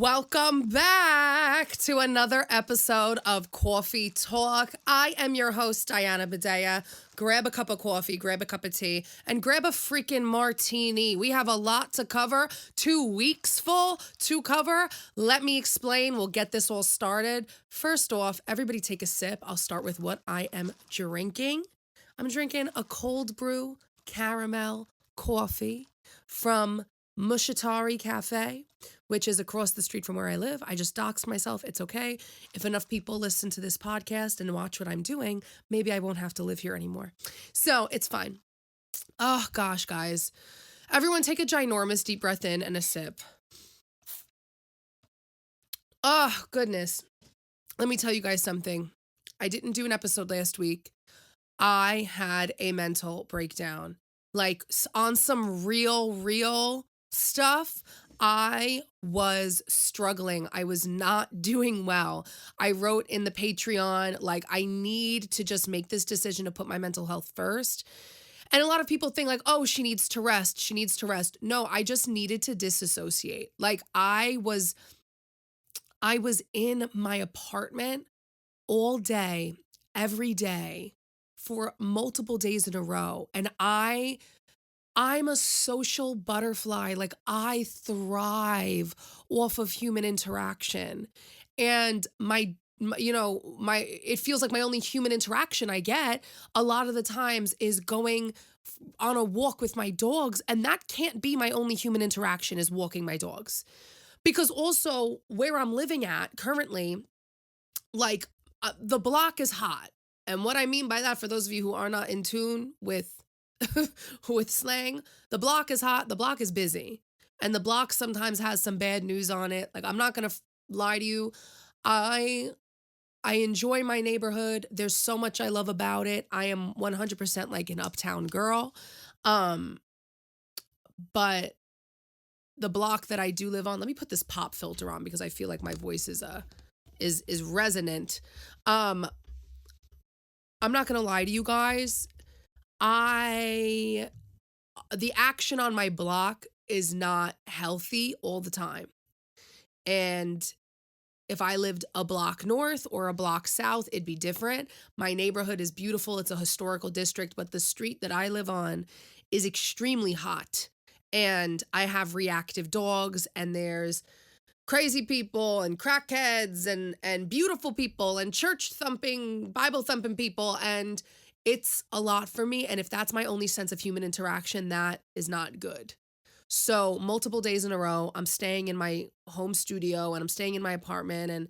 Welcome back to another episode of Kawfee Talk. I am your host, Diana Badea. Grab a cup of coffee, grab a cup of tea, and grab a freaking martini. We have a lot to cover, 2 weeks full to cover. Let me explain. We'll get this all started. First off, everybody take a sip. I'll start with what I am drinking. I'm drinking a cold brew caramel coffee from Mushatari Cafe, which is across the street from where I live. I just doxed myself. It's okay. If enough people listen to this podcast and watch what I'm doing, maybe I won't have to live here anymore. So it's fine. Oh gosh, guys. Everyone take a ginormous deep breath in and a sip. Oh, goodness. Let me tell you guys something. I didn't do an episode last week. I had a mental breakdown. Like on some real stuff. I was struggling. I was not doing well. I wrote in the Patreon, like, I need to just make this decision to put my mental health first. And a lot of people think like, oh, she needs to rest. She needs to rest. No, I just needed to disassociate. Like I was in my apartment all day, every day for multiple days in a row. And I'm a social butterfly. Like I thrive off of human interaction. And it feels like my only human interaction I get a lot of the times is going on a walk with my dogs. And that can't be my only human interaction is walking my dogs. Because also where I'm living at currently, like the block is hot. And what I mean by that, for those of you who are not in tune with with slang, the block is hot, the block is busy, and the block sometimes has some bad news on it. Like I'm not gonna lie to you, I enjoy my neighborhood. There's so much I love about it. I am 100% like an uptown girl, but the block that I do live on. Let me put this pop filter on because I feel like my voice is resonant. I'm not gonna lie to you guys. The action on my block is not healthy all the time. And if I lived a block north or a block south, it'd be different. My neighborhood is beautiful. It's a historical district, but the street that I live on is extremely hot. And I have reactive dogs, and there's crazy people and crackheads and beautiful people and church thumping, Bible thumping people. And it's a lot for me. And if that's my only sense of human interaction, that is not good. So multiple days in a row, I'm staying in my home studio and I'm staying in my apartment. And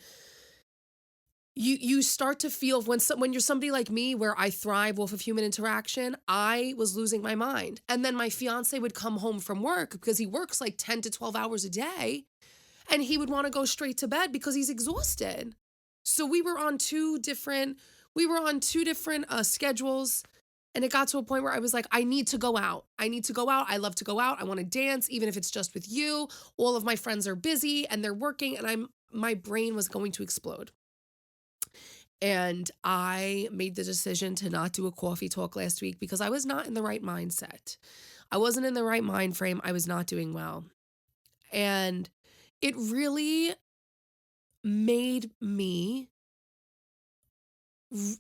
you start to feel when you're somebody like me, where I thrive off of human interaction, I was losing my mind. And then my fiance would come home from work because he works like 10 to 12 hours a day. And he would want to go straight to bed because he's exhausted. So we were on two different schedules. And it got to a point where I was like, I need to go out. I need to go out. I love to go out. I want to dance, even if it's just with you. All of my friends are busy and they're working, and my brain was going to explode. And I made the decision to not do a coffee talk last week because I was not in the right mindset. I wasn't in the right mind frame. I was not doing well. And it really made me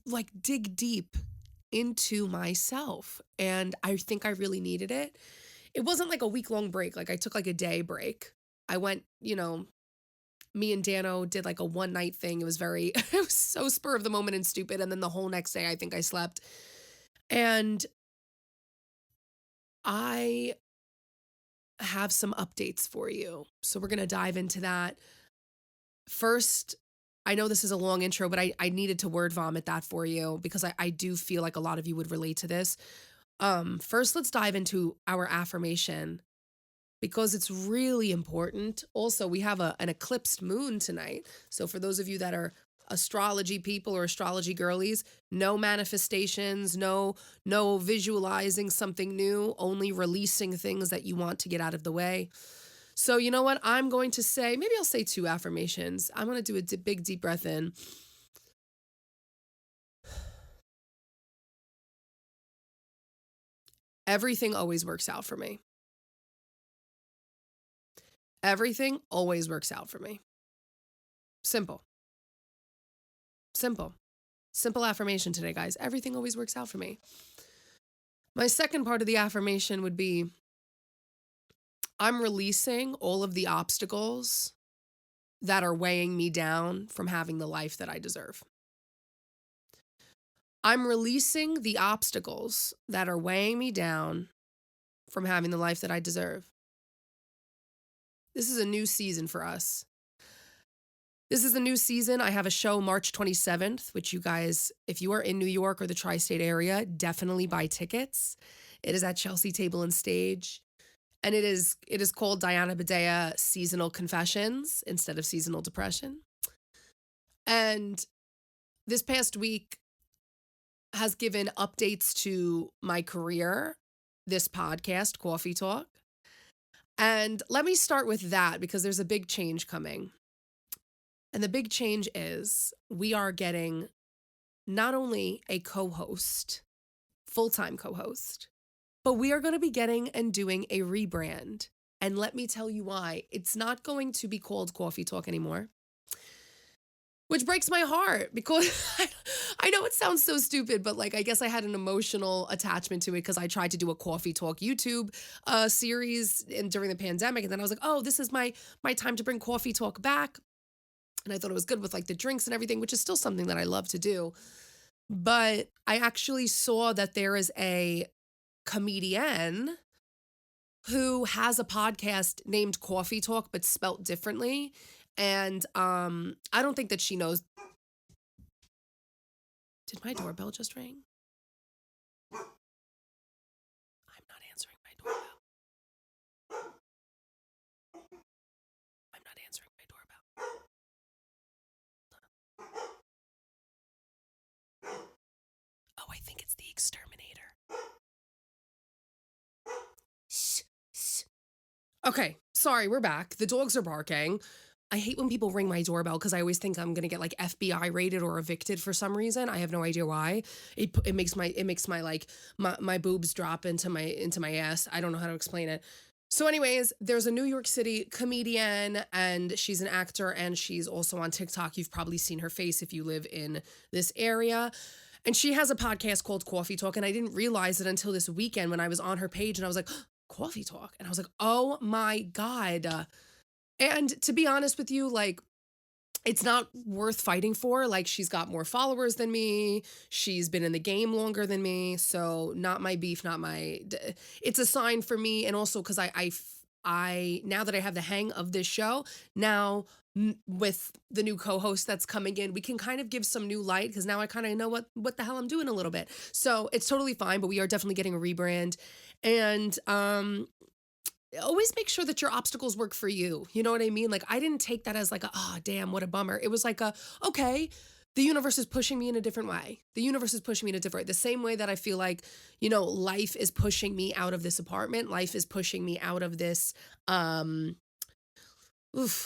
like dig deep into myself. And I think I really needed it. It wasn't like a week-long break. Like I took like a day break. I went, me and Dano did like a one-night thing. It was it was so spur of the moment and stupid. And then the whole next day, I think I slept. And I have some updates for you. So we're going to dive into that. First, I know this is a long intro, but I needed to word vomit that for you because I do feel like a lot of you would relate to this. First, let's dive into our affirmation because it's really important. Also, we have an eclipsed moon tonight. So for those of you that are astrology people or astrology girlies, no manifestations, no visualizing something new, only releasing things that you want to get out of the way. So you know what? I'm going to say, maybe I'll say 2 affirmations. I'm going to do a big deep breath in. Everything always works out for me. Everything always works out for me. Simple. Simple. Simple affirmation today, guys. Everything always works out for me. My second part of the affirmation would be, I'm releasing all of the obstacles that are weighing me down from having the life that I deserve. I'm releasing the obstacles that are weighing me down from having the life that I deserve. This is a new season for us. This is a new season. I have a show March 27th, which you guys, if you are in New York or the tri-state area, definitely buy tickets. It is at Chelsea Table and Stage. And it is called Diana Badea Seasonal Confessions instead of Seasonal Depression. And this past week has given updates to my career, this podcast, Kawfee Tawk. And let me start with that because there's a big change coming. And the big change is we are getting not only a co-host, full-time co-host, but we are going to be getting and doing a rebrand. And let me tell you why. It's not going to be called Kawfee Tawk anymore, which breaks my heart because I know it sounds so stupid, but like I guess I had an emotional attachment to it because I tried to do a Kawfee Tawk YouTube series during the pandemic. And then I was like, oh, this is my time to bring Kawfee Tawk back. And I thought it was good with like the drinks and everything, which is still something that I love to do. But I actually saw that there is a comedian who has a podcast named Kawfee Tawk, but spelt differently. And I don't think that she knows. Did my doorbell just ring? I'm not answering my doorbell. I'm not answering my doorbell. Oh, I think it's the exterminator. Okay, sorry, we're back. The dogs are barking. I hate when people ring my doorbell because I always think I'm gonna get like FBI raided or evicted for some reason. I have no idea why. It makes my like my boobs drop into my ass. I don't know how to explain it. So anyways, there's a New York City comedian and she's an actor and she's also on TikTok. You've probably seen her face if you live in this area. And she has a podcast called Kawfee Tawk. And I didn't realize it until this weekend when I was on her page and I was like, Kawfee Tawk. And I was like, oh my God. And to be honest with you, like, it's not worth fighting for. Like, she's got more followers than me. She's been in the game longer than me. So not my beef, it's a sign for me. And also because I now that I have the hang of this show, now with the new co-host that's coming in, we can kind of give some new light because now I kind of know what the hell I'm doing a little bit. So it's totally fine, but we are definitely getting a rebrand. And always make sure that your obstacles work for you. You know what I mean? Like, I didn't take that as like oh, damn, what a bummer. It was like okay, the universe is pushing me in a different way. The universe is pushing me in a different way. The same way that I feel like, you know, life is pushing me out of this apartment. Life is pushing me out of this,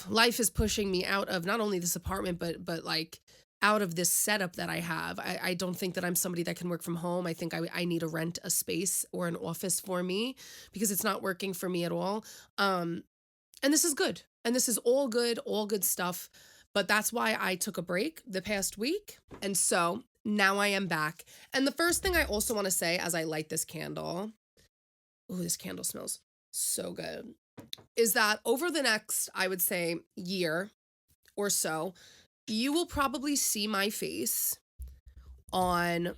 life is pushing me out of not only this apartment, but like out of this setup that I have. I don't think that I'm somebody that can work from home. I think I need to rent a space or an office for me because it's not working for me at all. And this is good. And this is all good stuff. But that's why I took a break the past week. And so now I am back. And the first thing I also want to say as I light this candle, oh, this candle smells so good, is that over the next, I would say, year or so, you will probably see my face on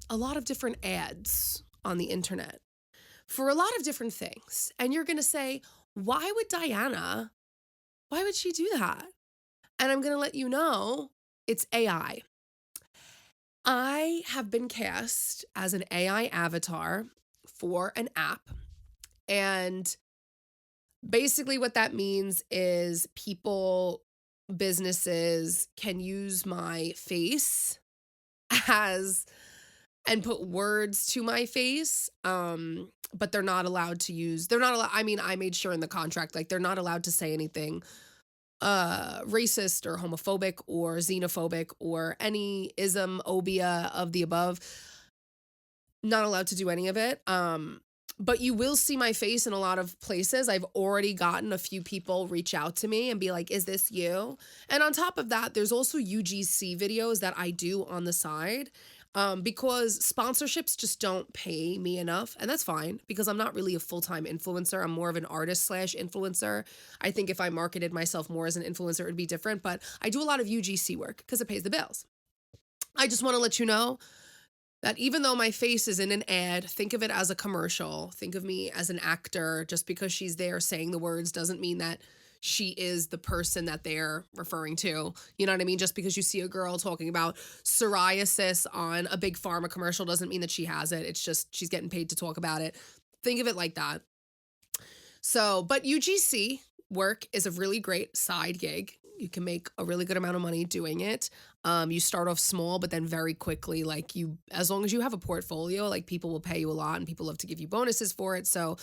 a lot of different ads on the internet for a lot of different things. And you're going to say, why would she do that? And I'm going to let you know it's AI. I have been cast as an AI avatar for an app. And basically what that means is businesses can use my face and put words to my face, but they're not allowed, I mean, I made sure in the contract, like they're not allowed to say anything racist or homophobic or xenophobic or any ism, obia of the above. Not allowed to do any of it. But you will see my face in a lot of places. I've already gotten a few people reach out to me and be like, is this you? And on top of that, there's also UGC videos that I do on the side, because sponsorships just don't pay me enough. And that's fine because I'm not really a full-time influencer. I'm more of an artist slash influencer. I think if I marketed myself more as an influencer, it would be different. But I do a lot of UGC work because it pays the bills. I just want to let you know that even though my face is in an ad, think of it as a commercial. Think of me as an actor. Just because she's there saying the words doesn't mean that she is the person that they're referring to. You know what I mean? Just because you see a girl talking about psoriasis on a big pharma commercial doesn't mean that she has it. It's just she's getting paid to talk about it. Think of it like that. So, but UGC work is a really great side gig. You can make a really good amount of money doing it. You start off small, but then very quickly, like as long as you have a portfolio, like people will pay you a lot and people love to give you bonuses for it. So,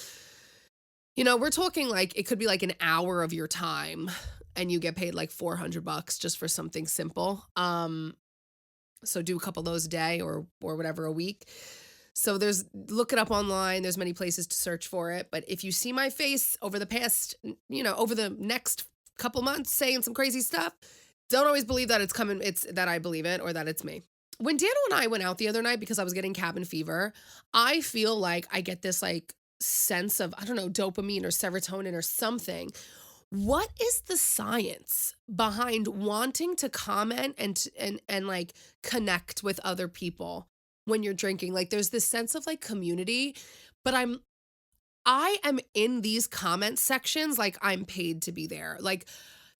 we're talking like, it could be like an hour of your time and you get paid like $400 just for something simple. So do a couple of those a day or whatever a week. So look it up online. There's many places to search for it. But if you see my face over the next couple months saying some crazy stuff, don't always believe that it's coming. It's that I believe it or that it's me. When Dano and I went out the other night because I was getting cabin fever, I feel like I get this like sense of, I don't know, dopamine or serotonin or something. What is the science behind wanting to comment and like connect with other people when you're drinking? Like there's this sense of like community, but I am in these comment sections like I'm paid to be there. Like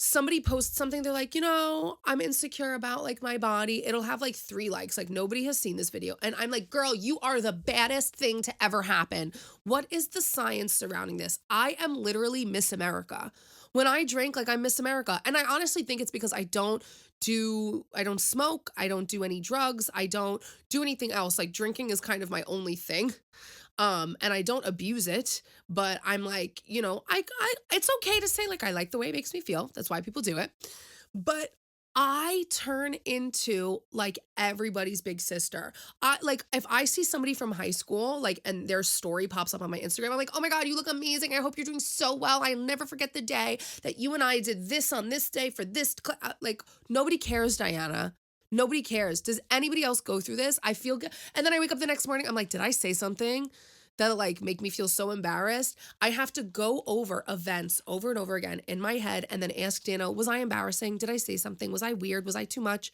somebody posts something, they're like, I'm insecure about like my body. It'll have like 3 likes. Like nobody has seen this video. And I'm like, girl, you are the baddest thing to ever happen. What is the science surrounding this? I am literally Miss America. When I drink, like I'm Miss America. And I honestly think it's because I don't smoke. I don't do any drugs. I don't do anything else. Like drinking is kind of my only thing. And I don't abuse it, but I'm like, it's okay to say like, I like the way it makes me feel. That's why people do it. But I turn into like everybody's big sister. Like if I see somebody from high school, like, and their story pops up on my Instagram, I'm like, oh my God, you look amazing. I hope you're doing so well. I'll never forget the day that you and I did this on this day for this. Like nobody cares, Diana. Nobody cares. Does anybody else go through this? I feel good. And then I wake up the next morning. I'm like, did I say something that like make me feel so embarrassed? I have to go over events over and over again in my head and then ask Dano, was I embarrassing? Did I say something? Was I weird? Was I too much?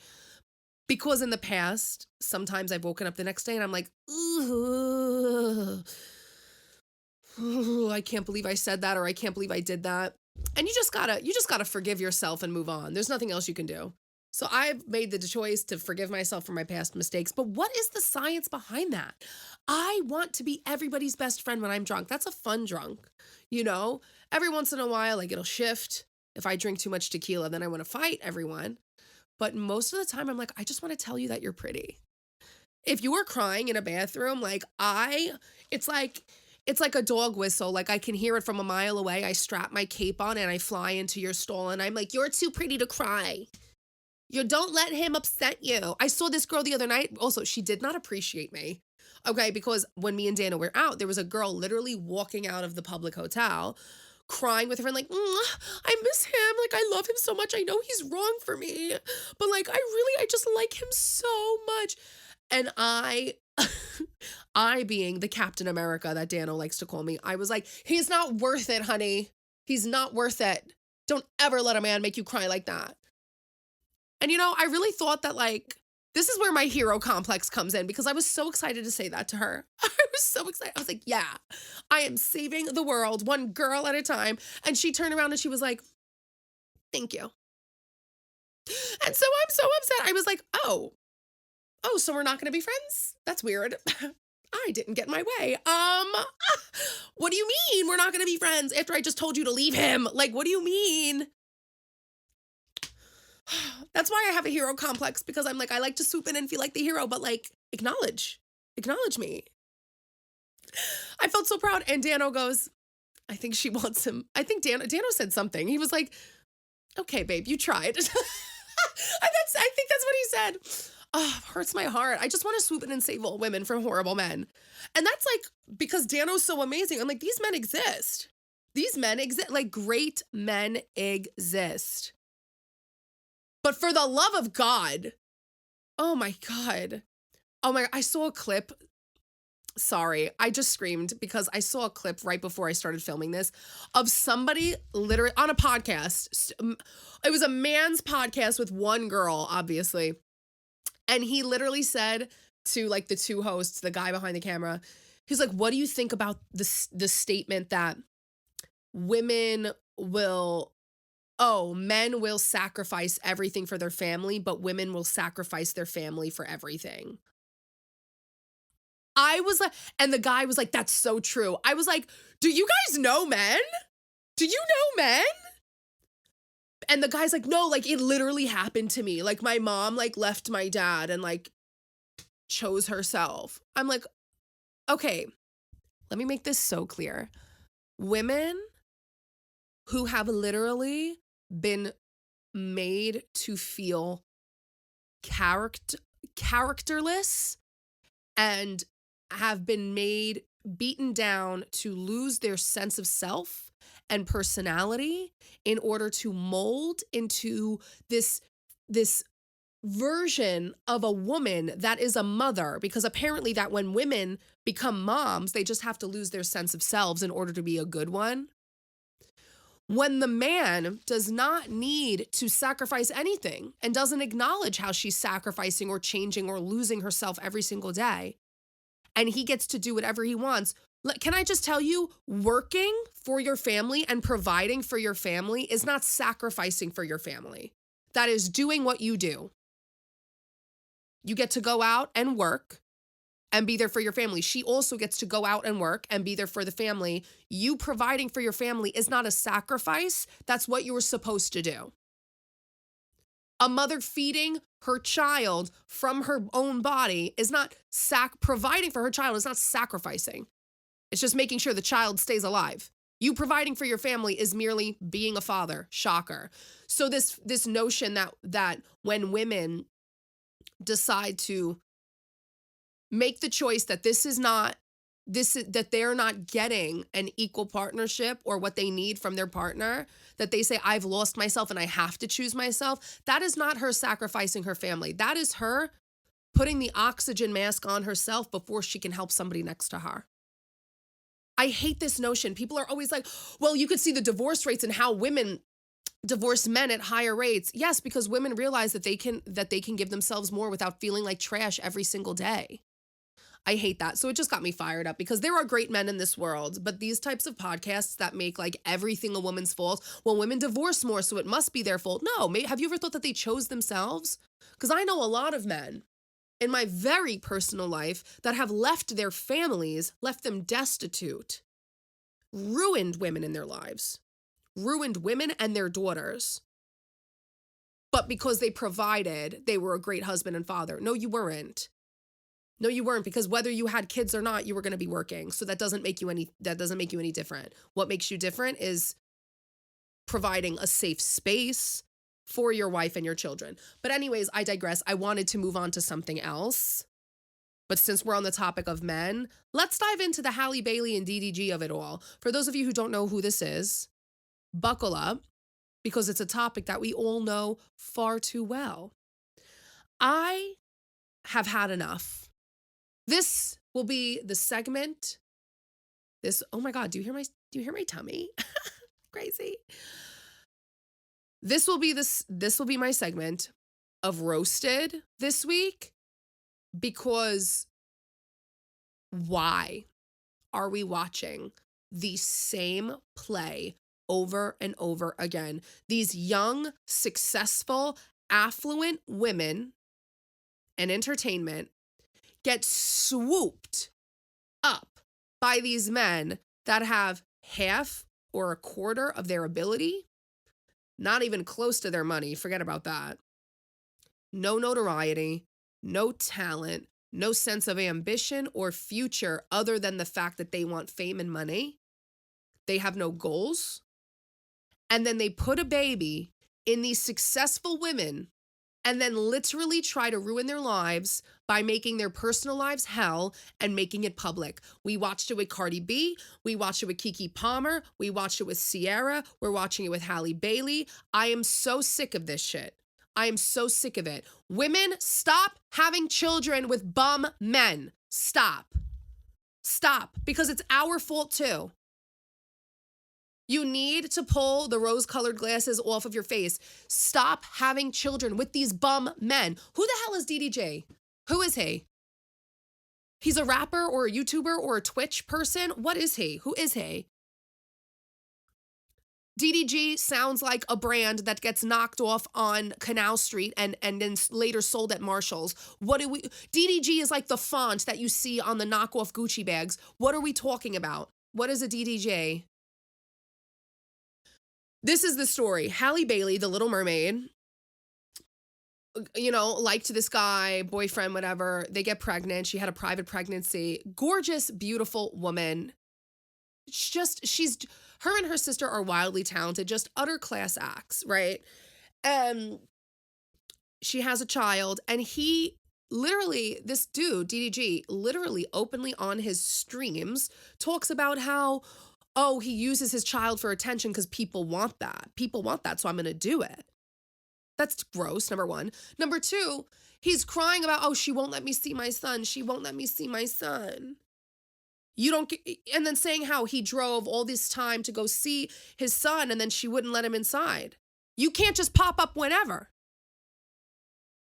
Because in the past, sometimes I've woken up the next day and I'm like, ooh, I can't believe I said that, or I can't believe I did that. And you just gotta forgive yourself and move on. There's nothing else you can do. So I've made the choice to forgive myself for my past mistakes. But what is the science behind that? I want to be everybody's best friend when I'm drunk. That's a fun drunk, Every once in a while, like it'll shift. If I drink too much tequila, then I want to fight everyone. But most of the time, I'm like, I just want to tell you that you're pretty. If you are crying in a bathroom, it's like a dog whistle. Like I can hear it from a mile away. I strap my cape on and I fly into your stall and I'm like, you're too pretty to cry. You don't let him upset you. I saw this girl the other night. Also, she did not appreciate me. Okay, because when me and Dana were out, there was a girl literally walking out of the public hotel, crying with her friend, like, I miss him. Like, I love him so much. I know he's wrong for me. But like, I just like him so much. And I being the Captain America that Dano likes to call me, I was like, he's not worth it, honey. He's not worth it. Don't ever let a man make you cry like that. And I really thought that like, this is where my hero complex comes in because I was so excited to say that to her. I was so excited. I was like, yeah, I am saving the world one girl at a time. And she turned around and she was like, thank you. And so I'm so upset. I was like, oh, so we're not going to be friends? That's weird. I didn't get my way. What do you mean we're not going to be friends after I just told you to leave him? Like, what do you mean? That's why I have a hero complex, because I'm like, I like to swoop in and feel like the hero, but like, acknowledge me. I felt so proud. And Dano goes, I think she wants him. I think Dano said something. He was like, okay, babe, you tried. I think that's what he said. oh, hurts my heart. I just want to swoop in and save all women from horrible men. And that's like, because Dano's so amazing. I'm like, these men exist. These men exist. Like, great men exist. But for the love of God, oh my God. Oh my, I saw a clip. Sorry, I just screamed because I saw a clip right before I started filming this of somebody literally on a podcast. It was a man's podcast with one girl, obviously. And he literally said to like the two hosts, the guy behind the camera, he's like, what do you think about the statement that men will sacrifice everything for their family, but women will sacrifice their family for everything? I was like, and the guy was like, that's so true. I was like, do you guys know men? Do you know men? And the guy's like, no, like it literally happened to me. Like my mom like left my dad and like chose herself. I'm like, okay, let me make this so clear. Women who have literally been made to feel characterless and have been beaten down to lose their sense of self and personality in order to mold into this version of a woman that is a mother, because apparently that when women become moms, they just have to lose their sense of selves in order to be a good one. When the man does not need to sacrifice anything and doesn't acknowledge how she's sacrificing or changing or losing herself every single day, and he gets to do whatever he wants. Can I just tell you, working for your family and providing for your family is not sacrificing for your family. That is doing what you do. You get to go out and work and be there for your family. She also gets to go out and work and be there for the family. You providing for your family is not a sacrifice. That's what you were supposed to do. A mother feeding her child from her own body is not providing for her child is not sacrificing. It's just making sure the child stays alive. You providing for your family is merely being a father. Shocker. So this notion that when women decide to make the choice that that they're not getting an equal partnership or what they need from their partner, that they say, I've lost myself and I have to choose myself, that is not her sacrificing her family. That is her putting the oxygen mask on herself before she can help somebody next to her. I hate this notion. People are always like, well, you could see the divorce rates and how women divorce men at higher rates. Yes, because women realize that they can give themselves more without feeling like trash every single day. I hate that. So it just got me fired up because there are great men in this world, but these types of podcasts that make like everything a woman's fault, well, women divorce more, so it must be their fault. No, have you ever thought that they chose themselves? Because I know a lot of men in my very personal life that have left their families, left them destitute, ruined women in their lives, ruined women and their daughters. But because they provided, they were a great husband and father. No, you weren't. No, you weren't, because whether you had kids or not, you were going to be working. So that doesn't make you any different. What makes you different is providing a safe space for your wife and your children. But anyways, I digress. I wanted to move on to something else. But since we're on the topic of men, let's dive into the Halle Bailey and DDG of it all. For those of you who don't know who this is, buckle up, because it's a topic that we all know far too well. I have had enough. This will be the segment. Oh my God, do you hear my tummy? Crazy. This will be my segment of roasted this week, because why are we watching the same play over and over again? These young, successful, affluent women in entertainment get swooped up by these men that have half or a quarter of their ability, not even close to their money. Forget about that. No notoriety, no talent, no sense of ambition or future other than the fact that they want fame and money. They have no goals. And then they put a baby in these successful women and then literally try to ruin their lives by making their personal lives hell and making it public. We watched it with Cardi B. We watched it with Keke Palmer. We watched it with Ciara. We're watching it with Halle Bailey. I am so sick of this shit. I am so sick of it. Women, stop having children with bum men. Stop. Stop. Because it's our fault too. You need to pull the rose-colored glasses off of your face. Stop having children with these bum men. Who the hell is DDJ? Who is he? He's a rapper or a YouTuber or a Twitch person? What is he? Who is he? DDG sounds like a brand that gets knocked off on Canal Street and then later sold at Marshall's. DDG is like the font that you see on the knockoff Gucci bags. What are we talking about? What is a DDJ? This is the story. Halle Bailey, the Little Mermaid, liked this guy, boyfriend, whatever. They get pregnant. She had a private pregnancy. Gorgeous, beautiful woman. Her and her sister are wildly talented, just utter class acts, right? She has a child, and he literally, this dude, DDG, literally openly on his streams talks about how, he uses his child for attention because people want that. People want that, so I'm going to do it. That's gross, number one. Number two, he's crying about, she won't let me see my son. She won't let me see my son. And then saying how he drove all this time to go see his son and then she wouldn't let him inside. You can't just pop up whenever.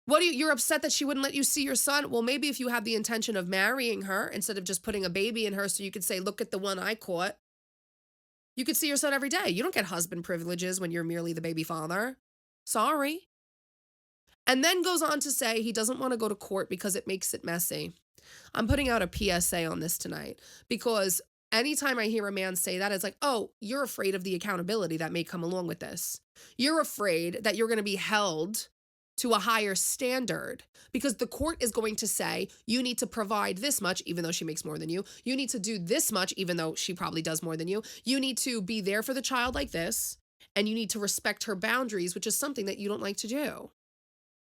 You're upset that she wouldn't let you see your son? Well, maybe if you have the intention of marrying her instead of just putting a baby in her so you could say, look at the one I caught. You could see your son every day. You don't get husband privileges when you're merely the baby father. Sorry. And then goes on to say he doesn't want to go to court because it makes it messy. I'm putting out a PSA on this tonight because anytime I hear a man say that, it's like, you're afraid of the accountability that may come along with this. You're afraid that you're going to be held to a higher standard because the court is going to say, you need to provide this much, even though she makes more than you. You need to do this much, even though she probably does more than you. You need to be there for the child like this, and you need to respect her boundaries, which is something that you don't like to do.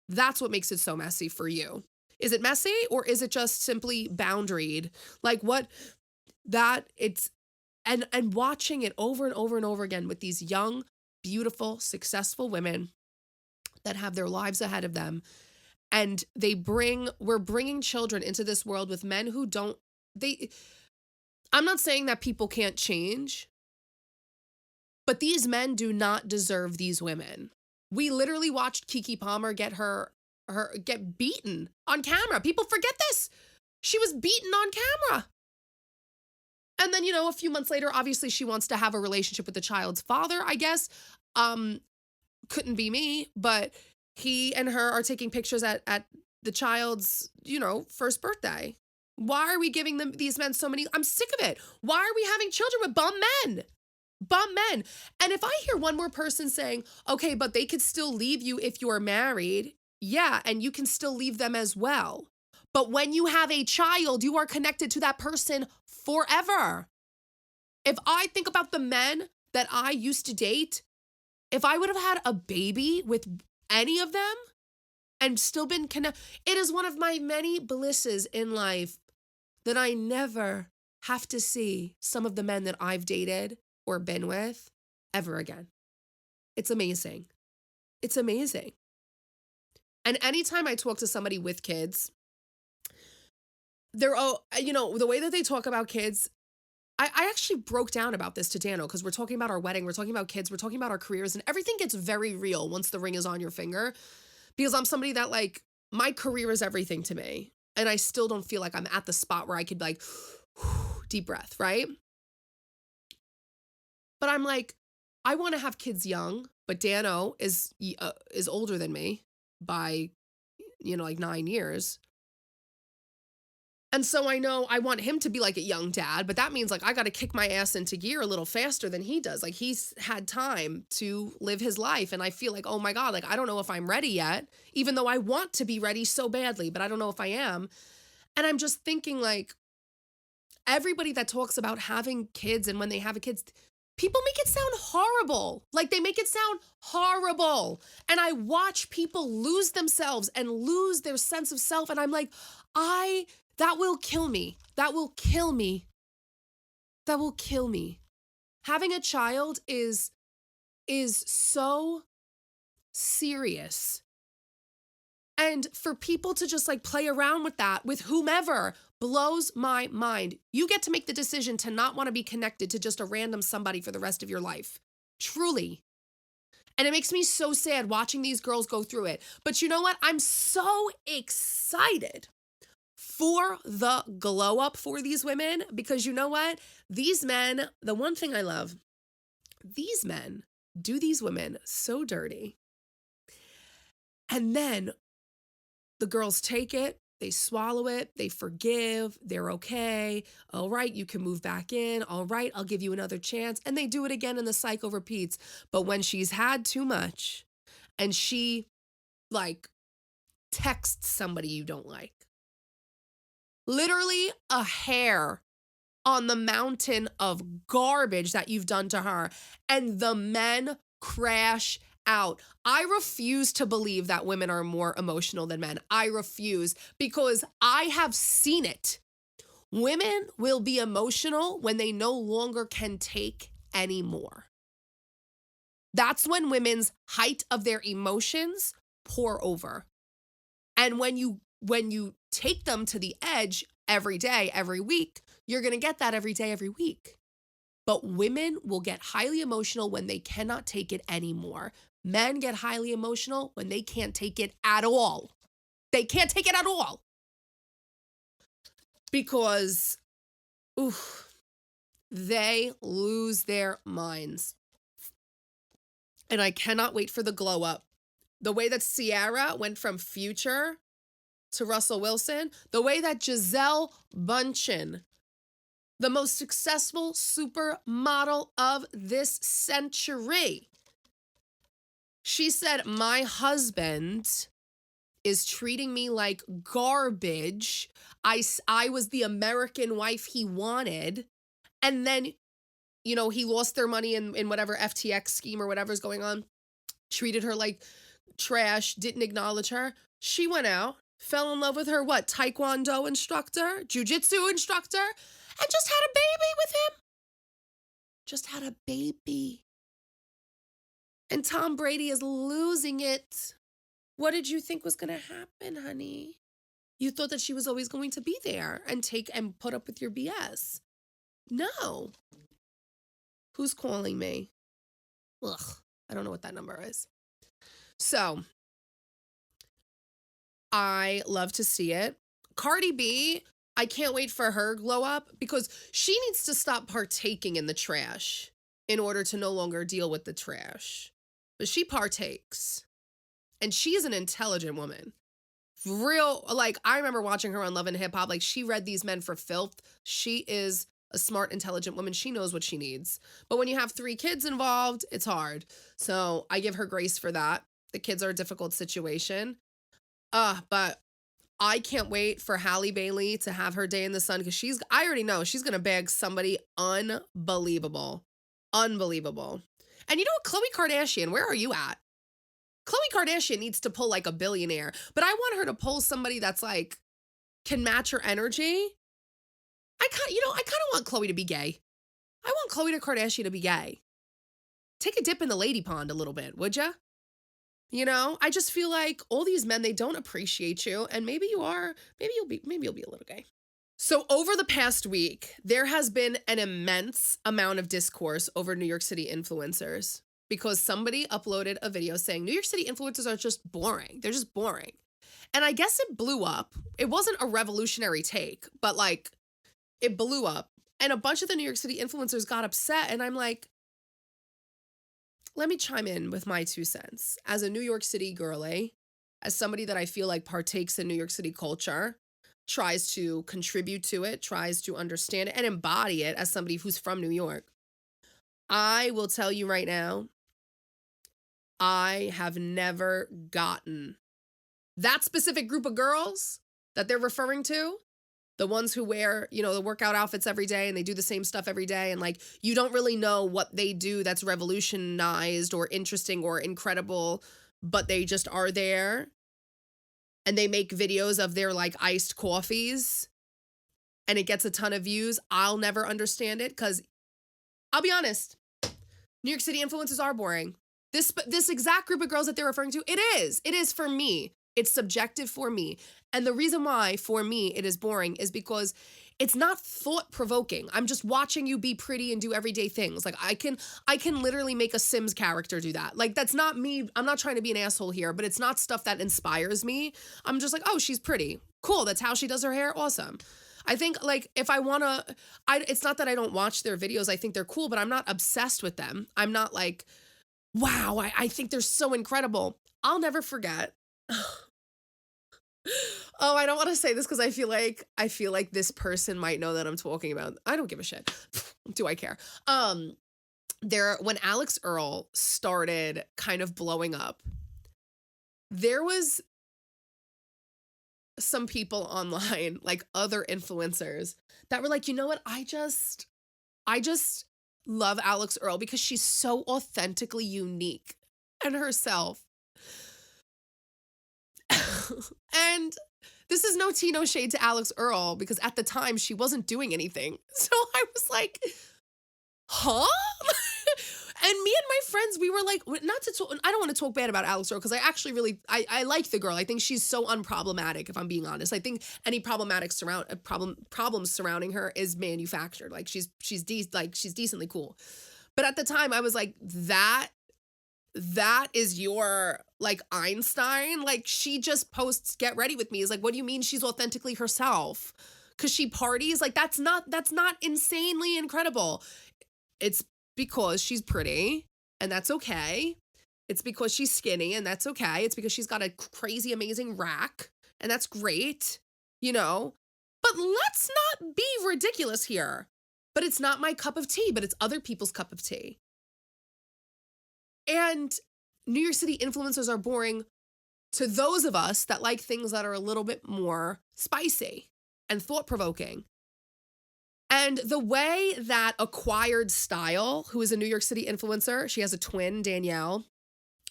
That's what makes it so messy for you. Is it messy or is it just simply boundaried? And watching it over and over and over again with these young, beautiful, successful women that have their lives ahead of them. And we're bringing children into this world with men who I'm not saying that people can't change, but these men do not deserve these women. We literally watched Keke Palmer get get beaten on camera. People forget this. She was beaten on camera. And then, a few months later, obviously she wants to have a relationship with the child's father, I guess. Couldn't be me, but he and her are taking pictures at the child's, first birthday. Why are we giving these men so many? I'm sick of it. Why are we having children with bum men? Bum men. And if I hear one more person saying, okay, but they could still leave you if you're married. Yeah, and you can still leave them as well. But when you have a child, you are connected to that person forever. If I think about the men that I used to date, if I would have had a baby with any of them and still been connected, it is one of my many blisses in life that I never have to see some of the men that I've dated or been with ever again. It's amazing. It's amazing. And anytime I talk to somebody with kids, they're, the way that they talk about kids, I actually broke down about this to Dano because we're talking about our wedding, we're talking about kids, we're talking about our careers, and everything gets very real once the ring is on your finger because I'm somebody that my career is everything to me. And I still don't feel like I'm at the spot where I could deep breath, right? But I'm I want to have kids young, but Dano is older than me by, 9 years. And so I know I want him to be like a young dad, but that means I got to kick my ass into gear a little faster than he does. He's had time to live his life. And I feel oh my God, I don't know if I'm ready yet, even though I want to be ready so badly, but I don't know if I am. And I'm just thinking everybody that talks about having kids and when they have kids, People make it sound horrible. Like they make it sound horrible. And I watch people lose themselves and lose their sense of self. And I'm like, that will kill me. That will kill me. That will kill me. Having a child is so serious. And for people to just like play around with that, with whomever, blows my mind. You get to make the decision to not want to be connected to just a random somebody for the rest of your life. Truly. And it makes me so sad watching these girls go through it. But you know what? I'm so excited for the glow up for these women, because you know what? These men, the one thing I love, these men do these women so dirty. And then the girls take it, they swallow it, they forgive, they're okay. All right, you can move back in. All right, I'll give you another chance. And they do it again and the cycle repeats. But when she's had too much and she like texts somebody you don't like, literally a hair on the mountain of garbage that you've done to her, and the men crash out. I refuse to believe that women are more emotional than men. I refuse, because I have seen it. Women will be emotional when they no longer can take anymore. That's when women's height of their emotions pour over. And when you take them to the edge every day, every week, you're going to get that every day, every week. But women will get highly emotional when they cannot take it anymore. Men get highly emotional when they can't take it at all. They can't take it at all. Because, they lose their minds. And I cannot wait for the glow up. The way that Ciara went from Future to Russell Wilson, the way that Gisele Bündchen, the most successful supermodel of this century, she said, my husband is treating me like garbage. I was the American wife he wanted. And then, he lost their money in whatever FTX scheme or whatever's going on, treated her like trash, didn't acknowledge her. She went out, fell in love with her, taekwondo instructor, jujitsu instructor, and just had a baby with him. Just had a baby. And Tom Brady is losing it. What did you think was going to happen, honey? You thought that she was always going to be there and put up with your BS. No. Who's calling me? Ugh, I don't know what that number is. So, I love to see it. Cardi B, I can't wait for her glow up, because she needs to stop partaking in the trash in order to no longer deal with the trash. But she partakes. And she's an intelligent woman. Real, I remember watching her on Love and Hip Hop. She read these men for filth. She is a smart, intelligent woman. She knows what she needs. But when you have 3 kids involved, it's hard. So I give her grace for that. The kids are a difficult situation. But I can't wait for Halle Bailey to have her day in the sun, because I already know she's going to bag somebody unbelievable. Unbelievable. And you know what? Khloe Kardashian, where are you at? Khloe Kardashian needs to pull a billionaire, but I want her to pull somebody that's can match her energy. I kind of want Khloe to be gay. I want Khloe Kardashian to be gay. Take a dip in the lady pond a little bit, would ya? I just feel like all these men, they don't appreciate you, and maybe you'll be a little gay. So over the past week, there has been an immense amount of discourse over New York City influencers, because somebody uploaded a video saying New York City influencers are just boring. They're just boring. And I guess it blew up. It wasn't a revolutionary take, but it blew up. And a bunch of the New York City influencers got upset. And I'm like, let me chime in with my 2 cents. As a New York City girly, as somebody that I feel partakes in New York City culture, tries to contribute to it, tries to understand it and embody it as somebody who's from New York, I will tell you right now, I have never gotten that specific group of girls that they're referring to, The ones who wear, you know, the workout outfits every day and they do the same stuff every day. And like, you don't really know what they do that's revolutionized or interesting or incredible, but they just are there. And they make videos of their like iced coffees and it gets a ton of views. I'll never understand it because I'll be honest, New York City influencers are boring. This exact group of girls that they're referring to, it is for me. It's subjective for me. And the reason why for me it is boring is because it's not thought-provoking. I'm just watching you be pretty and do everyday things. Like I can literally make a Sims character do that. Like that's not me. I'm not trying to be an asshole here, but it's not stuff that inspires me. I'm just like, oh, she's pretty. Cool. That's how she does her hair. Awesome. I think like if I want to, it's not that I don't watch their videos. I think they're cool, but I'm not obsessed with them. I'm not like, wow, I think they're so incredible. I'll never forget. Oh, I don't want to say this because I feel like this person might know that I'm talking about. I don't give a shit. Do I care? When Alex Earl started kind of blowing up, there was some people online, like other influencers, that were like, you know what? I just love Alex Earl because she's so authentically unique and herself. And this is no tea, no shade to Alex Earl because at the time she wasn't doing anything. So I was like, huh? And me and my friends, we were like, not to talk, I don't want to talk bad about Alex Earl because I actually really, I like the girl. I think she's so unproblematic, if I'm being honest. I think any problems surrounding her is manufactured. Like she's decently cool. But at the time I was like, that is your like Einstein. Like she just posts get ready with me. Is like, what do you mean she's authentically herself? Because she parties? Like that's not insanely incredible. It's because she's pretty and that's okay. It's because she's skinny and that's okay. It's because she's got a crazy amazing rack and that's great, you know. But let's not be ridiculous here. But it's not my cup of tea, but it's other people's cup of tea. And New York City influencers are boring to those of us that like things that are a little bit more spicy and thought-provoking. And the way that Acquired Style, who is a New York City influencer, she has a twin, Danielle.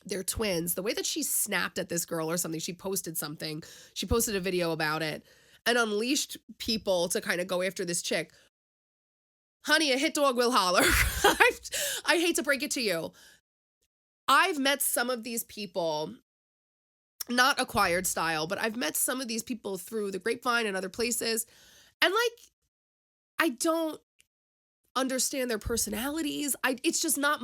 They're twins. The way that she snapped at this girl or something, she posted a video about it and unleashed people to kind of go after this chick. Honey, a hit dog will holler. I hate to break it to you. I've met some of these people, not Acquired Style, but I've met some of these people through the grapevine and other places. And like, I don't understand their personalities. It's just not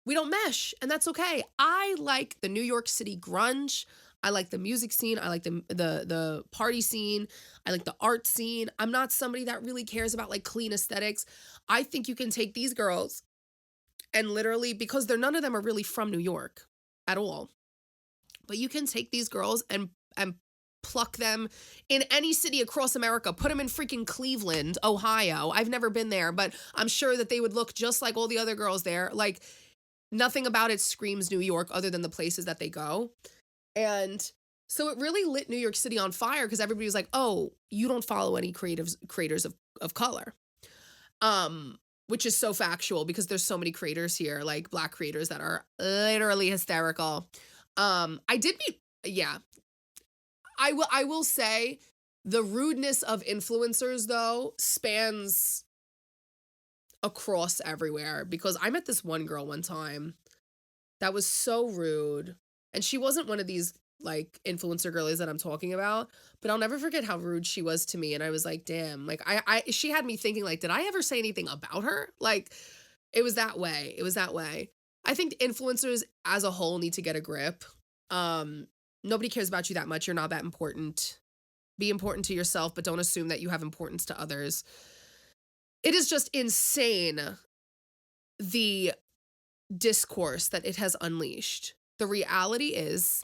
we don't mesh, and that's okay. I like the New York City grunge. I like the music scene. I like the party scene. I like the art scene. I'm not somebody that really cares about like clean aesthetics. I think you can take these girls and literally, because none of them are really from New York at all, but you can take these girls and pluck them in any city across America, put them in freaking Cleveland, Ohio. I've never been there, but I'm sure that they would look just like all the other girls there. Like nothing about it screams New York other than the places that they go. And so it really lit New York City on fire because everybody was like, oh, you don't follow any creators of color. Which is so factual because there's so many creators here, like Black creators that are literally hysterical. I will say the rudeness of influencers though spans across everywhere because I met this one girl one time that was so rude and she wasn't one of these like influencer girlies that I'm talking about, but I'll never forget how rude she was to me. And I was like, damn, like she had me thinking like, did I ever say anything about her? Like it was that way. I think influencers as a whole need to get a grip. Nobody cares about you that much. You're not that important. Be important to yourself, but don't assume that you have importance to others. It is just insane, the discourse that it has unleashed. The reality is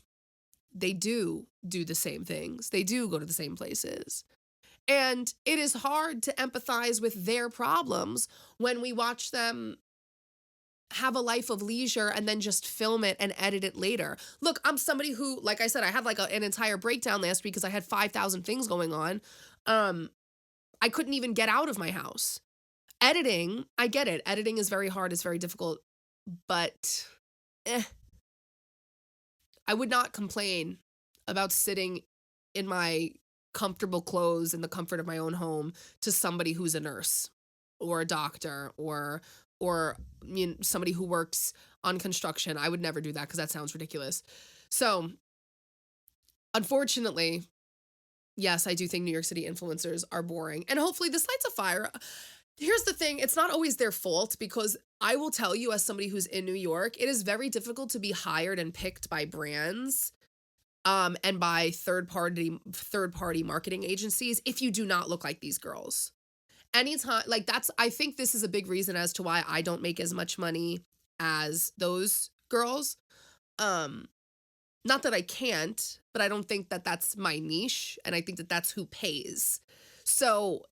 they do the same things. They do go to the same places. And it is hard to empathize with their problems when we watch them have a life of leisure and then just film it and edit it later. Look, I'm somebody who, like I said, I had like an entire breakdown last week because I had 5,000 things going on. I couldn't even get out of my house. Editing, I get it. Editing is very hard. It's very difficult. But I would not complain about sitting in my comfortable clothes in the comfort of my own home to somebody who's a nurse or a doctor or somebody who works on construction. I would never do that because that sounds ridiculous. So, unfortunately, yes, I do think New York City influencers are boring. And hopefully this lights a fire. Here's the thing. It's not always their fault, because I will tell you, as somebody who's in New York, it is very difficult to be hired and picked by brands and by third party marketing agencies if you do not look like these girls. Anytime, like, I think this is a big reason as to why I don't make as much money as those girls. Not that I can't, but I don't think that that's my niche, and I think that that's who pays. So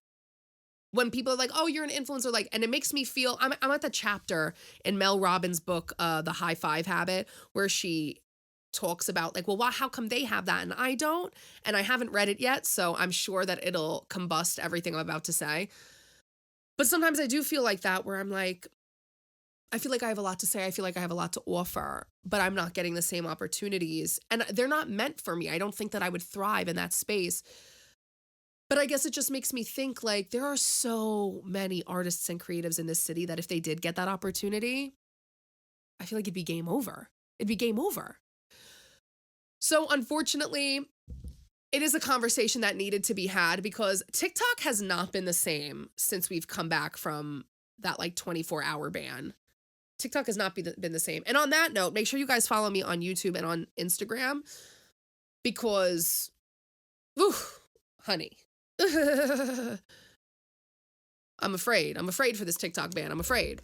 when people are like, oh, you're an influencer, like, and it makes me feel, I'm at the chapter in Mel Robbins' book, The High Five Habit, where she talks about like, well, how come they have that and I don't? And I haven't read it yet, so I'm sure that it'll combust everything I'm about to say. But sometimes I do feel like that, where I'm like, I feel like I have a lot to say. I feel like I have a lot to offer, but I'm not getting the same opportunities, and they're not meant for me. I don't think that I would thrive in that space. But I guess it just makes me think, like, there are so many artists and creatives in this city that if they did get that opportunity, I feel like it'd be game over. It'd be game over. So unfortunately, it is a conversation that needed to be had, because TikTok has not been the same since we've come back from that like 24-hour ban. TikTok has not been the same. And on that note, make sure you guys follow me on YouTube and on Instagram, because, honey, I'm afraid for this TikTok ban. I'm afraid.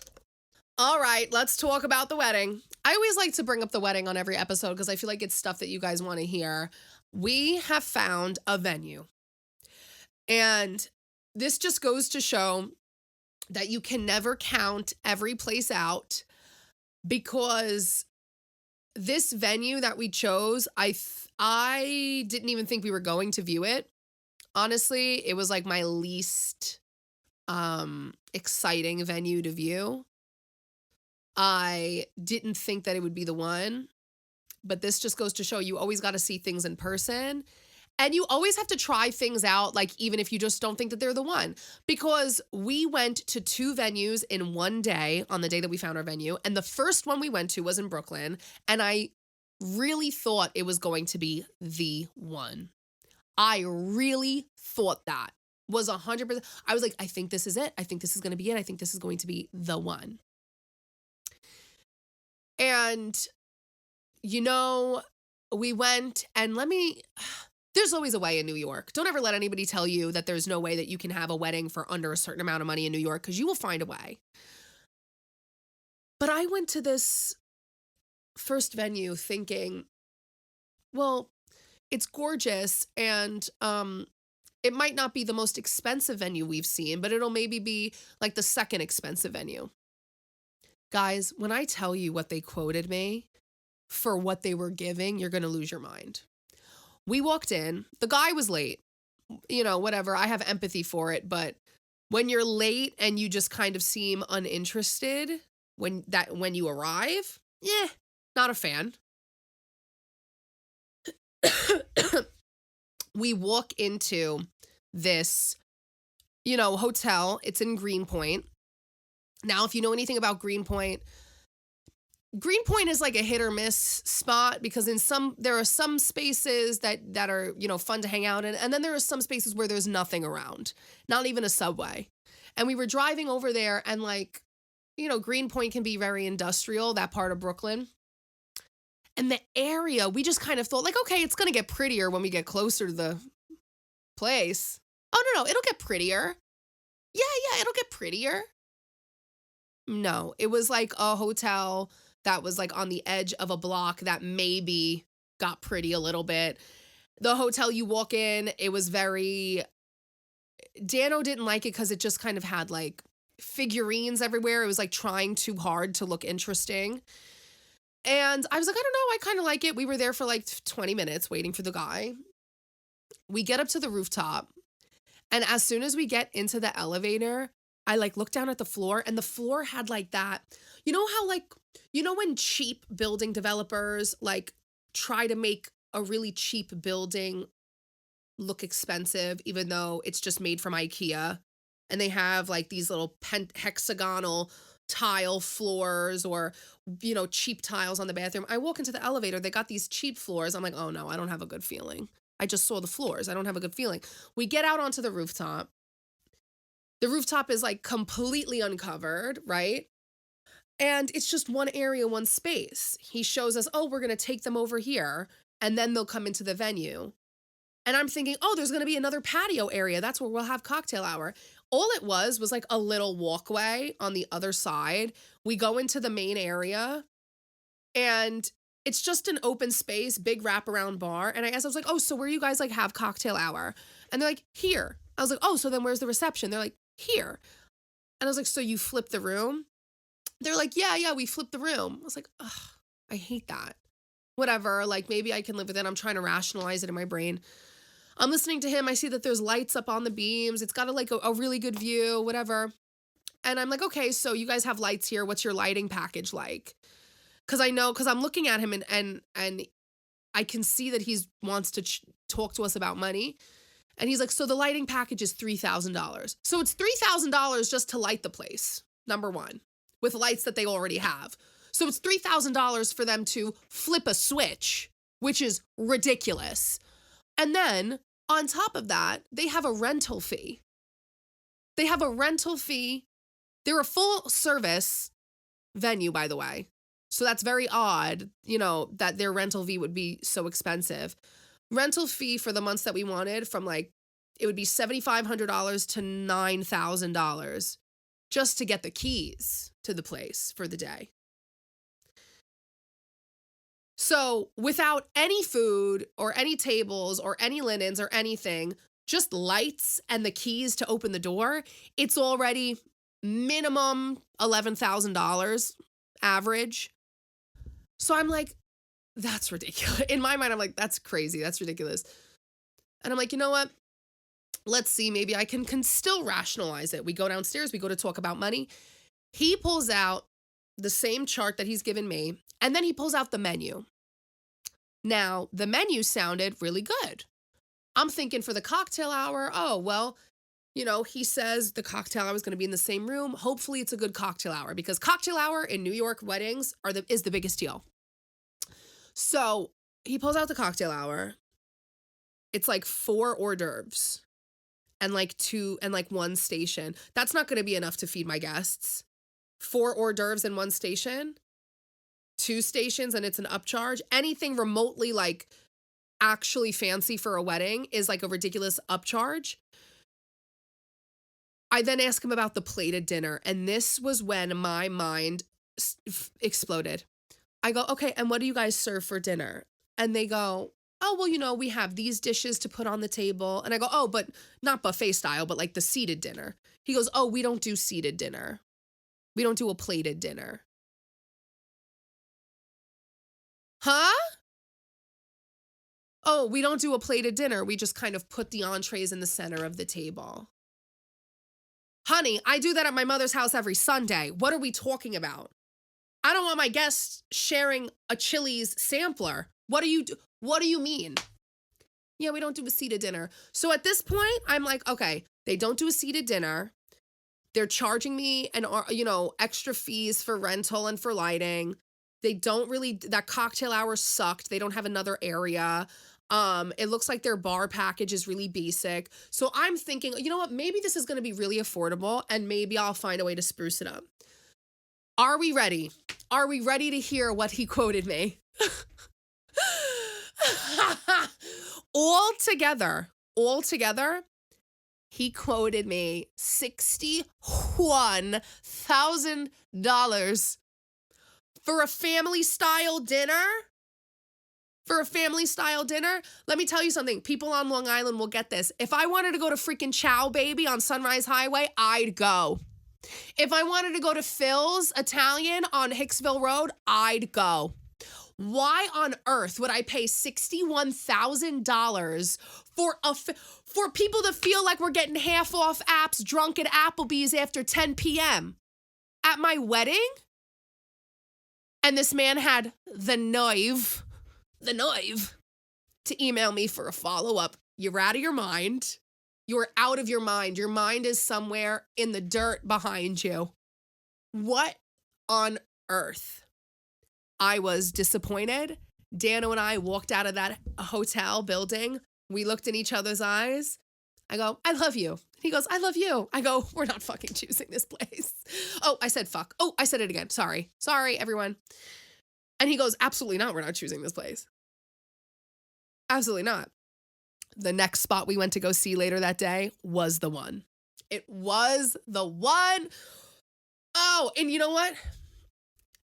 All right, let's talk about the wedding. I always like to bring up the wedding on every episode because I feel like it's stuff that you guys want to hear. We have found a venue, and this just goes to show that you can never count every place out, because this venue that we chose, I didn't even think we were going to view it. Honestly, it was like my least exciting venue to view. I didn't think that it would be the one, but this just goes to show you always got to see things in person. And you always have to try things out, like, even if you just don't think that they're the one. Because we went to 2 venues in one day on the day that we found our venue. And the first one we went to was in Brooklyn. And I really thought it was going to be the one. I really thought that was 100%. I was like, I think this is it. I think this is going to be it. I think this is going to be the one. And, we went, and there's always a way in New York. Don't ever let anybody tell you that there's no way that you can have a wedding for under a certain amount of money in New York, because you will find a way. But I went to this first venue thinking, well, it's gorgeous, and it might not be the most expensive venue we've seen, but it'll maybe be like the second expensive venue. Guys, when I tell you what they quoted me for what they were giving, you're going to lose your mind. We walked in, the guy was late, whatever. I have empathy for it, but when you're late and you just kind of seem uninterested when you arrive, not a fan. We walk into this, hotel. It's in Greenpoint. Now, if you know anything about Greenpoint is like a hit or miss spot, because there are some spaces that are, fun to hang out in. And then there are some spaces where there's nothing around, not even a subway. And we were driving over there, and Greenpoint can be very industrial, that part of Brooklyn. And the area, we just kind of thought like, okay, it's going to get prettier when we get closer to the place. Oh, no, it'll get prettier. Yeah, it'll get prettier. No, it was like a hotel that was like on the edge of a block that maybe got pretty a little bit. The hotel, you walk in, it was very, Dano didn't like it because it just kind of had like figurines everywhere. It was like trying too hard to look interesting. And I was like, I don't know, I kind of like it. We were there for like 20 minutes waiting for the guy. We get up to the rooftop, And as soon as we get into the elevator, I like look down at the floor, and the floor had like that, you know how like, you know when cheap building developers like try to make a really cheap building look expensive, even though it's just made from IKEA, and they have like these little hexagonal tile floors, or, you know, cheap tiles on the bathroom. I walk into the elevator, they got these cheap floors. I'm like, oh no, I don't have a good feeling. I just saw the floors. I don't have a good feeling. We get out onto the rooftop. The rooftop is like completely uncovered, right? And it's just one area, one space. He shows us, oh, we're going to take them over here, and then they'll come into the venue. And I'm thinking, oh, there's going to be another patio area. That's where we'll have cocktail hour. All it was like a little walkway on the other side. We go into the main area, and it's just an open space, big wraparound bar. And I was like, oh, so where you guys like have cocktail hour? And they're like, here. I was like, oh, so then where's the reception? They're like, here. And I was like, so you flip the room? They're like, yeah, we flipped the room. I was like, ugh, I hate that. Whatever, like maybe I can live with it. I'm trying to rationalize it in my brain. I'm listening to him. I see that there's lights up on the beams. It's got a really good view, whatever. And I'm like, okay, so you guys have lights here. What's your lighting package like? Because I'm looking at him, and I can see that he wants to talk to us about money. And he's like, so the lighting package is $3,000. So it's $3,000 just to light the place, number one, with lights that they already have. So it's $3,000 for them to flip a switch, which is ridiculous. And then on top of that, they have a rental fee. They're a full service venue, by the way. So that's very odd, you know, that their rental fee would be so expensive. Rental fee for the months that we wanted, from like, it would be $7,500 to $9,000 just to get the keys to the place for the day. So without any food or any tables or any linens or anything, just lights and the keys to open the door, it's already minimum $11,000 average. So I'm like, that's ridiculous. In my mind, I'm like, that's crazy. That's ridiculous. And I'm like, you know what? Let's see. Maybe I can still rationalize it. We go downstairs. We go to talk about money. He pulls out the same chart that he's given me, and then he pulls out the menu. Now, the menu sounded really good. I'm thinking for the cocktail hour, oh, well, you know, he says the cocktail hour is going to be in the same room. Hopefully it's a good cocktail hour, because cocktail hour in New York weddings is the biggest deal. So he pulls out the cocktail hour. It's like 4 hors d'oeuvres and like 2 and like 1 station. That's not going to be enough to feed my guests. 4 hors d'oeuvres in 1 station, 2 stations, and it's an upcharge. Anything remotely like actually fancy for a wedding is like a ridiculous upcharge. I then ask him about the plated dinner, and this was when my mind exploded. I go, okay, and what do you guys serve for dinner? And they go, oh, well, you know, we have these dishes to put on the table. And I go, oh, but not buffet style, but like the seated dinner. He goes, oh, we don't do seated dinner. We don't do a plated dinner. Huh? Oh, we don't do a plated dinner. We just kind of put the entrees in the center of the table. Honey, I do that at my mother's house every Sunday. What are we talking about? I don't want my guests sharing a Chili's sampler. What do you mean? Yeah, we don't do a seated dinner. So at this point, I'm like, okay, they don't do a seated dinner. They're charging me extra fees for rental and for lighting. They don't really, that cocktail hour sucked. They don't have another area. It looks like their bar package is really basic. So I'm thinking, you know what? Maybe this is going to be really affordable, and maybe I'll find a way to spruce it up. Are we ready? Are we ready to hear what he quoted me? All together, he quoted me $61,000 for a family style dinner. Let me tell you something. People on Long Island will get this. If I wanted to go to freaking Chow Baby on Sunrise Highway, I'd go. If I wanted to go to Phil's Italian on Hicksville Road, I'd go. Why on earth would I pay $61,000 for people to feel like we're getting half off apps drunk at Applebee's after 10 p.m. at my wedding? And this man had the nerve to email me for a follow-up. You're out of your mind. You're out of your mind. Your mind is somewhere in the dirt behind you. What on earth? I was disappointed. Dano and I walked out of that hotel building. We looked in each other's eyes. I go, I love you. He goes, I love you. I go, we're not fucking choosing this place. Oh, I said fuck. Oh, I said it again. Sorry, everyone. And he goes, absolutely not. We're not choosing this place. Absolutely not. The next spot we went to go see later that day was the one. It was the one. Oh, and you know what?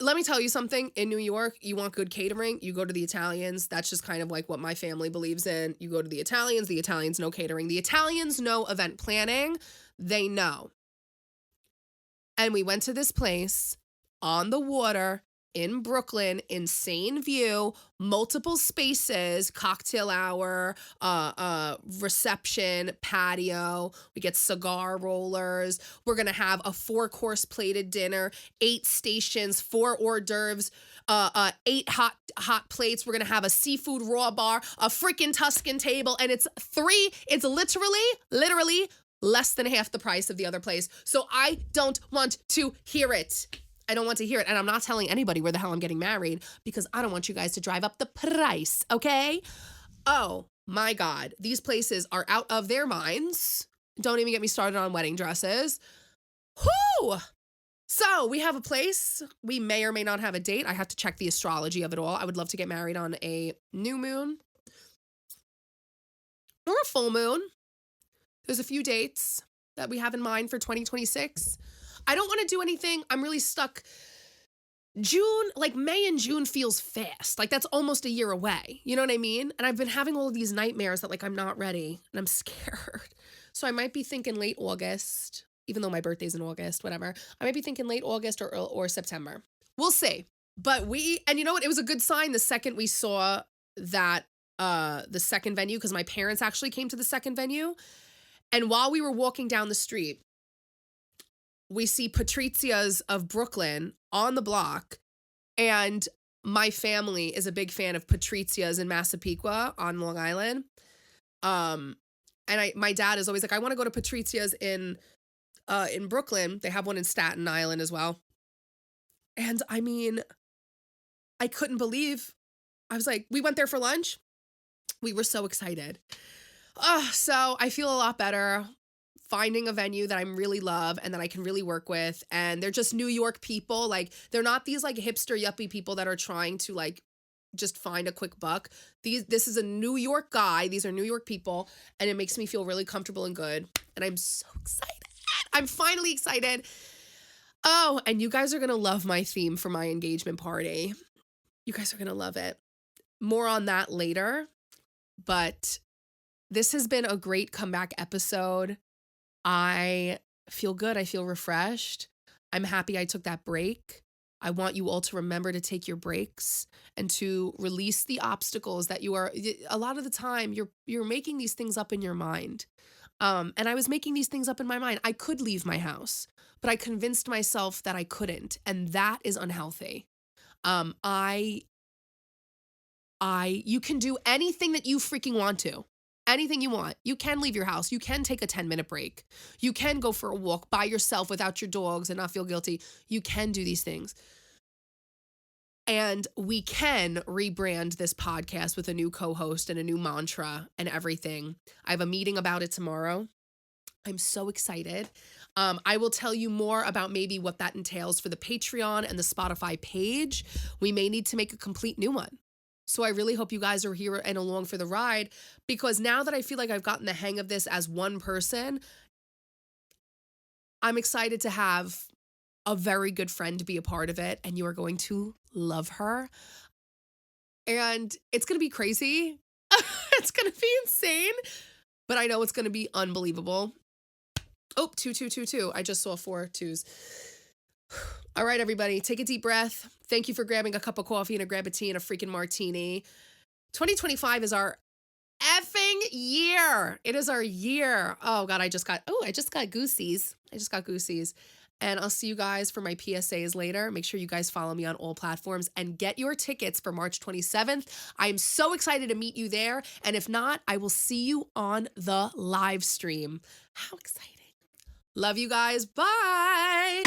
Let me tell you something. In New York, you want good catering, you go to the Italians. That's just kind of like what my family believes in. You go to the Italians know catering. The Italians know event planning. They know. And we went to this place on the water in Brooklyn, insane view, multiple spaces, cocktail hour, reception, patio. We get cigar rollers. We're going to have a 4-course plated dinner, 8 stations, 4 hors d'oeuvres, 8 hot plates. We're going to have a seafood raw bar, a freaking Tuscan table. And it's literally less than half the price of the other place. So I don't want to hear it. I don't want to hear it. And I'm not telling anybody where the hell I'm getting married because I don't want you guys to drive up the price, okay? Oh my God. These places are out of their minds. Don't even get me started on wedding dresses. Whoo! So we have a place. We may or may not have a date. I have to check the astrology of it all. I would love to get married on a new moon or a full moon. There's a few dates that we have in mind for 2026. I don't want to do anything. I'm really stuck. June, like May and June feels fast. Like that's almost a year away. You know what I mean? And I've been having all of these nightmares that like I'm not ready and I'm scared. So I might be thinking late August, even though my birthday's in August, whatever. I might be thinking late August or September. We'll see. But and you know what? It was a good sign the second we saw that the second venue, because my parents actually came to the second venue. And while we were walking down the street, we see Patrizia's of Brooklyn on the block, and my family is a big fan of Patrizia's in Massapequa on Long Island. And my dad is always like, I want to go to Patrizia's in Brooklyn. They have one in Staten Island as well. And I mean, I couldn't believe, I was like, we went there for lunch. We were so excited. So I feel a lot better. Finding a venue that I really love and that I can really work with. And they're just New York people. Like, they're not these like hipster yuppie people that are trying to like just find a quick buck. This is a New York guy. These are New York people. And it makes me feel really comfortable and good. And I'm so excited. I'm finally excited. Oh, and you guys are going to love my theme for my engagement party. You guys are going to love it. More on that later. But this has been a great comeback episode. I feel good. I feel refreshed. I'm happy I took that break. I want you all to remember to take your breaks and to release the obstacles that you are. A lot of the time, you're making these things up in your mind. And I was making these things up in my mind. I could leave my house, but I convinced myself that I couldn't, and that is unhealthy. You can do anything that you freaking want to. Anything you want. You can leave your house. You can take a 10-minute break. You can go for a walk by yourself without your dogs and not feel guilty. You can do these things. And we can rebrand this podcast with a new co-host and a new mantra and everything. I have a meeting about it tomorrow. I'm so excited. I will tell you more about maybe what that entails for the Patreon and the Spotify page. We may need to make a complete new one. So I really hope you guys are here and along for the ride, because now that I feel like I've gotten the hang of this as one person, I'm excited to have a very good friend be a part of it, and you are going to love her. And it's going to be crazy. It's going to be insane, but I know it's going to be unbelievable. Oh, 2, 2, 2, 2. I just saw 4 2s. All right, everybody, take a deep breath. Thank you for grabbing a cup of coffee and a grab a tea and a freaking martini. 2025 is our effing year. It is our year. Oh God, I just got goosies. I just got goosies. And I'll see you guys for my PSAs later. Make sure you guys follow me on all platforms and get your tickets for March 27th. I am so excited to meet you there. And if not, I will see you on the live stream. How exciting. Love you guys. Bye.